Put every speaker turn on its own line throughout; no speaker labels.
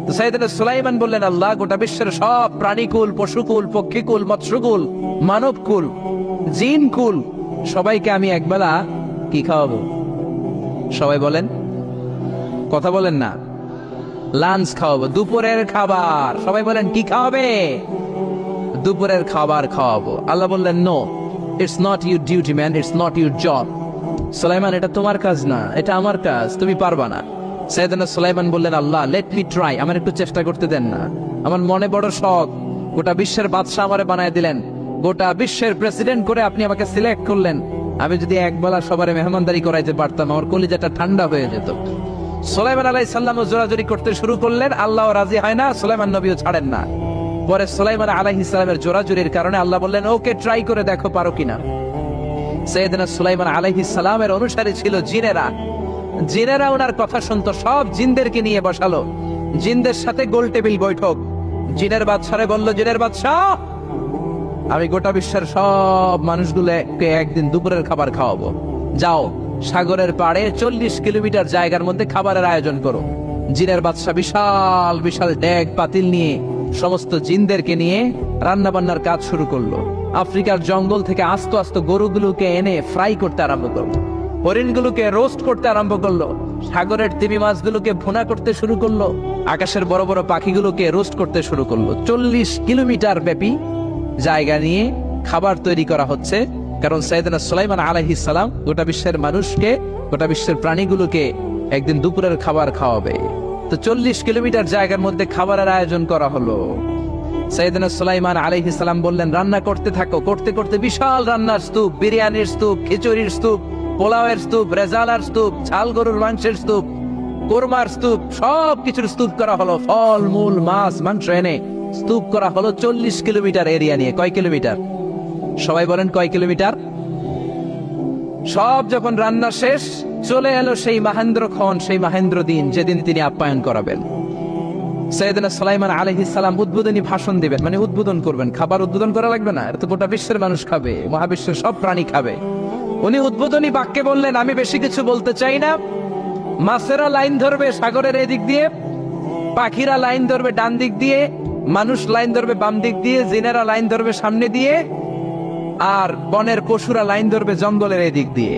তো সাইয়েদনা সুলাইমান বললেন, আল্লাহ, গোটা বিশ্বের সব প্রাণীকুল, পশুকুল, পক্ষীকুল, মৎস্যকুল, মানবকুল, জিনকুল সবাইকে আমি একবেলা কি খাওয়াবো? সবাই বলেন, কথা বলেন না। লাঞ্চ খাওয়াবো, দুপুরের খাবার। সবাই বলেন, কি খাওয়াবে? দুপুরের খাবার খাওয়াবো। আল্লাহ বললেন, no, it's not your duty man, it's not your job. Sulaiman, এটা তোমার কাজ না, এটা আমার কাজ, তুমি পারবা না। সাইয়েদনা সুলাইমান বললেন, আল্লাহ, লেট মি ট্রাই, আমার একটু চেষ্টা করতে দেন না। আমার মনে বড় শখ, গোটা বিশ্বের বাদশাহ আমারে বানায় দিলেন, গোটা বিশ্বের প্রেসিডেন্ট করে আপনি আমাকে সিলেক্ট করলেন। আমি যদি একবেলা সবারে মেহমানদারি করাইতে পারতাম, আমার কলিজাটা ঠান্ডা হয়ে যেত। সুলাইমান আলাইহিস সালাম জোরাজুরি করতে শুরু করলেন, আল্লাহ রাজি হয় না, সুলাইমান নবীও ছাড়েন না। পরে সুলাইমান আলাইহিস সালামের জোরাজুরির কারণে আল্লাহ বললেন, ওকে, ট্রাই করে দেখো পারো কিনা। সাইয়েদনা সুলাইমান আলাইহিস সালামের অনুসারী ছিল জিনেরা। জিনেরা ওনার কথা শুনতো, সব জিনদেরকে নিয়ে বসালো, জিনদের সাথে গোল টেবিল বৈঠক। জিনের বাদশারে বলল, জিনের বাদশাহ, আমি গোটা বিশ্বের সব মানুষগুলোকে একদিন দুপুরের খাবার খাওয়াবো। যাও, সাগরের পাড়ে 40 কিলোমিটার জায়গার মধ্যে খাবারের আয়োজন করো। জিনের বাদশা বিশাল বিশাল ডেক পাতিল নিয়ে সমস্ত জিনদেরকে নিয়ে রান্না বান্নার কাজ শুরু করলো। আফ্রিকার জঙ্গল থেকে আস্ত আস্ত গরুগুলোকে এনে ফ্রাই করতে আরম্ভ করলো, হরিণগুলোকে রোস্ট করতে আরম্ভ করলো, সাগরের তিমি মাছগুলোকে ভুনা করতে শুরু করলো, আকাশের বড় বড় পাখিগুলোকে রোস্ট করতে শুরু করলো। 40 কিলোমিটার ব্যাপী জায়গা নিয়ে খাবার তৈরি করা হচ্ছে, কারণ সাইয়েদনা সুলাইমান আলাইহিস সালাম গোটা বিশ্বের মানুষকে, গোটা বিশ্বের প্রাণীগুলোকে একদিন দুপুরের খাবার খাওয়াবে। তো 40 কিলোমিটার জায়গার মধ্যে খাবারের আয়োজন করা হলো। সাইয়েদনা সুলাইমান আলাইহিস সালাম বললেন, রান্না করতে থাকো। করতে করতে বিশাল রান্নার স্তূপ, বিরিয়ানির স্তূপ, খিচুড়ির স্তূপ, পোলাওয়ের স্তূপ, রেজালার স্তূপ, ঝাল গরুর মাংসের স্তূপ, কোরমার স্তূপ, সব কিছুর স্তূপ করা হলো। ফল মূল মাছ মাংস এনে স্তূপ করা হলো 40 কিলোমিটার এরিয়া নিয়ে। কয় কিলোমিটার? সবাই বলেন, কয় কিলোমিটার? সব যখন রান্না শেষ, চলে এলো সেই মহেন্দ্রক্ষণ, সেই মহেন্দ্র দিন, যেদিন তিনি আপ্যায়ন করাবেন। সাইয়েদনা সুলাইমান আলাইহিস সালাম উদ্বোধনী ভাষণ দিবেন, মানে উদ্বোধন করবেন। খাবার উদ্বোধন করা লাগবে না, এটা তো গোটা বিশ্বের মানুষ খাবে, মহাবিশ্বের সব প্রাণী খাবে। উনি উদ্বোধনী বাক্যে বললেন, আমি বেশি কিছু বলতে চাই না। মাছেরা লাইন ধরবে সাগরের এদিক দিয়ে, পাখিরা লাইন ধরবে ডান দিক দিয়ে, মানুষ লাইন ধরবে বাম দিক দিয়ে, জিনেরা লাইন ধরবে সামনে দিয়ে, আর বনের পশুরা লাইন ধরবে জঙ্গলের এদিক দিয়ে।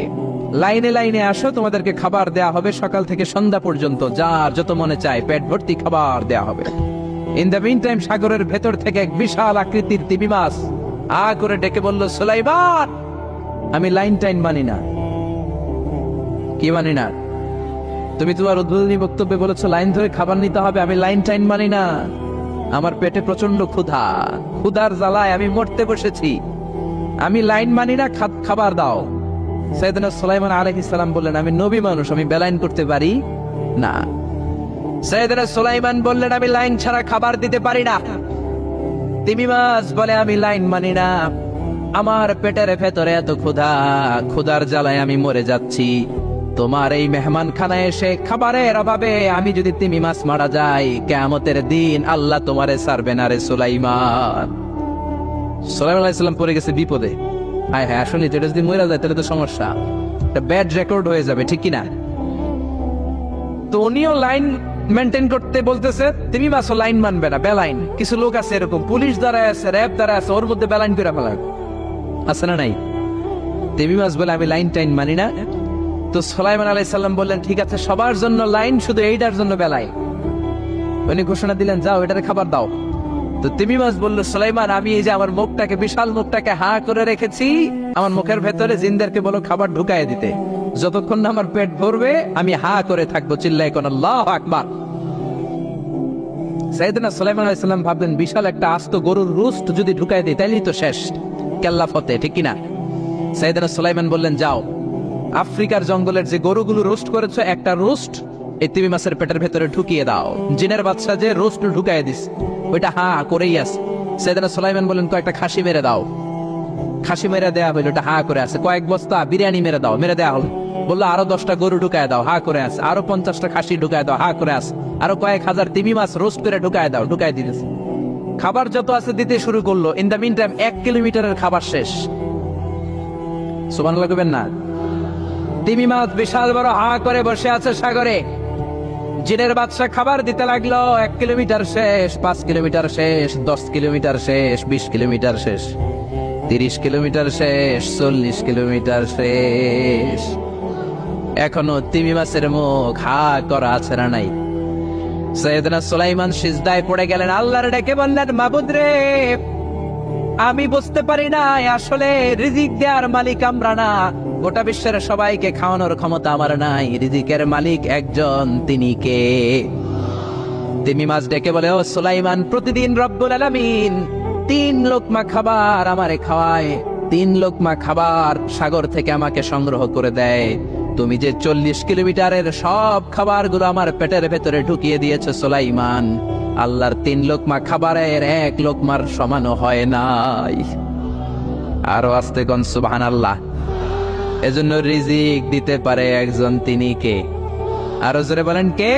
লাইনে লাইনে আসো, তোমাদেরকে খাবার দেয়া হবে সকাল থেকে সন্ধ্যা পর্যন্ত, যার যত মনে চায় পেট ভর্তি খাবার দেয়া হবে। ইন দ্য মিন টাইম সাগরের ভেতর থেকে এক বিশাল আকৃতির তিমি মাছ আ করে ডেকে বলল, সুলাইমান, আমি লাইন টাইন মানি না। কি মানি না? তুমি তোমার উদ্বোধনী বক্তব্যে বলেছো লাইন ধরে খাবার নিতে হবে, আমি লাইন টাইন মানি না। আমার পেটে প্রচন্ড ক্ষুধা, ক্ষুধার জ্বালায় আমি মরতে বসেছি, আমি লাইন মানি না, খাবার দাও। সাইয়েদনা সুলাইমান আলাইহিস সালাম বললেন, আমি নবী মানুষ, আমি বেলাইন করতে পারি না। সাইয়েদনা সুলাইমান বললেন, আমি লাইন ছাড়া খাবার দিতে পারি না। তিমি মাছ বলে, আমি লাইন মানি না, আমার পেটের ভেতরে এত ক্ষুধা, ক্ষুধার জ্বালায় আমি মরে যাচ্ছি। তোমার এই মেহমান খানায় এসে খাবারের অভাবে আমি যদি তিমি মাছ মারা যাই, কিয়ামতের দিন আল্লাহ তোমারে ছাড়বে না রে সুলাইমান। সুলাইমান আলাইহিস সালাম পড়ে গেছে বিপদে। হায় হায়, আসলে যেটা যদি মরে যায় তাহলে তো সমস্যা, একটা ব্যাড রেকর্ড হয়ে যাবে, ঠিক কিনা? তো উনিও লাইন মেনটেন করতে বলতেছে, তিমি মাছও লাইন মানবে না, বেলাইন। কিছু লোক আছে এরকম, পুলিশ দ্বারা আছে, র্যাব দ্বারা আছে, ওর মধ্যে বেলাইন করে ফেলা আছে না নাই? তিমি মাছ বলে, আমি লাইন টাইন মানি না। তো সুলাইমান আলাইহিস সালাম বললেন, ঠিক আছে, সবার জন্য লাইন, শুধু এইটার জন্য বেলাইন। উনি ঘোষণা দিলেন, যাও, এটারে খাবার দাও। তো তিমি মাছ বললো, সুলাইমান, আমি এই যে আমার মুখটাকে, বিশাল মুখটাকে হা করে রেখেছি, আমার মুখের ভেতরে জিনদেরকে বলো খাবার ঢুকায় দিতে, যতক্ষণ না আমার পেট ভরবে আমি হা করে থাকবো, চিল্লায় কোন আল্লাহু আকবার। সাইয়েদনা সুলাইমান আলাইহিস সালাম ভাবলেন, বিশাল একটা আস্ত গরুর রোস্ট যদি ঢুকায় দিই তাইলেই তো শেষ, কেল্লা ফতে, ঠিক কিনা? সাইয়েদনা সুলাইমান বললেন, যাও, আফ্রিকার জঙ্গলের যে গরুগুলো রোস্ট করেছো, একটা রোস্ট এই তিমি মাছের পেটের ভেতরে ঢুকিয়ে দাও। জিনের বাদশা যে রোস্ট ঢুকায় দিস, ওইটা হা করেই আছে। সাইয়েদনা সুলাইমান বললেন, কয়েকটা খাসি মেরে দাও। খাসি মেরে দেয়া হইলো, ওটা হা করে আছে। কয়েক বস্তা বিরিয়ানি মেরে দাও, মেরে দেয়া হলো। বললো, আরো 10টা গরু ঢুকায় দাও, হা করে আছে। আরো 50টা খাসি ঢুকায় দাও, হা করে আছে। আরো কয়েক হাজার তিমি মাছ রোস্ট করে ঢুকায় দাও, ঢুকায় দিতেছে। খাবার যত আছে দিতে শুরু করলো। ইন দ্য মিন টাইম 1 কিলোমিটারের খাবার শেষ। সুবহানাল্লাহ কইবেন না? তিমি মাছ বিশাল বড় হা করে বসে আছে সাগরে। জিনের বাদশা খাবার দিতে লাগলো। 1 কিলোমিটার শেষ, 5 কিলোমিটার শেষ, 10 কিলোমিটার শেষ, 20 কিলোমিটার শেষ, 30 কিলোমিটার শেষ, 40 কিলোমিটার শেষ। এখনো তিমি মাছের মুখ হা করা আছে না নাই? সৈয়দনা সুলাইমান সিজদায় পড়ে গেলেন, আল্লাহর ডেকে বললেন, মাবুদ রে, আমি বুঝতে পারি না আসলে রিজিক দেওয়ার মালিক আমরা না, গোটা বিশ্বের সবাইকে খাওয়ানোর ক্ষমতা আমার নাই, রিজিকের মালিক একজন, তিনি কে? তিমি মাছ ডেকে বলে, ও সুলাইমান, প্রতিদিন রব্বুল আলামিন 3 লোকমা খাবার আমারে খাওয়ায়, 3 লোকমা খাবার সাগর থেকে আমাকে সংগ্রহ করে দেয়। তুমি যে 40 কিলোমিটারের সব খাবারগুলো আমার পেটের ভেতরে ঢুকিয়ে দিয়েছো সুলাইমান, আল্লাহর 3 লোকমা খাবারের 1 লোকমার সমানও হয় নাই। আরো আস্তে কোন সুবহানাল্লাহ। এজন্য রিজিক দিতে পারে একজন, তিনি কে? আরো জোরে বলেন, কে?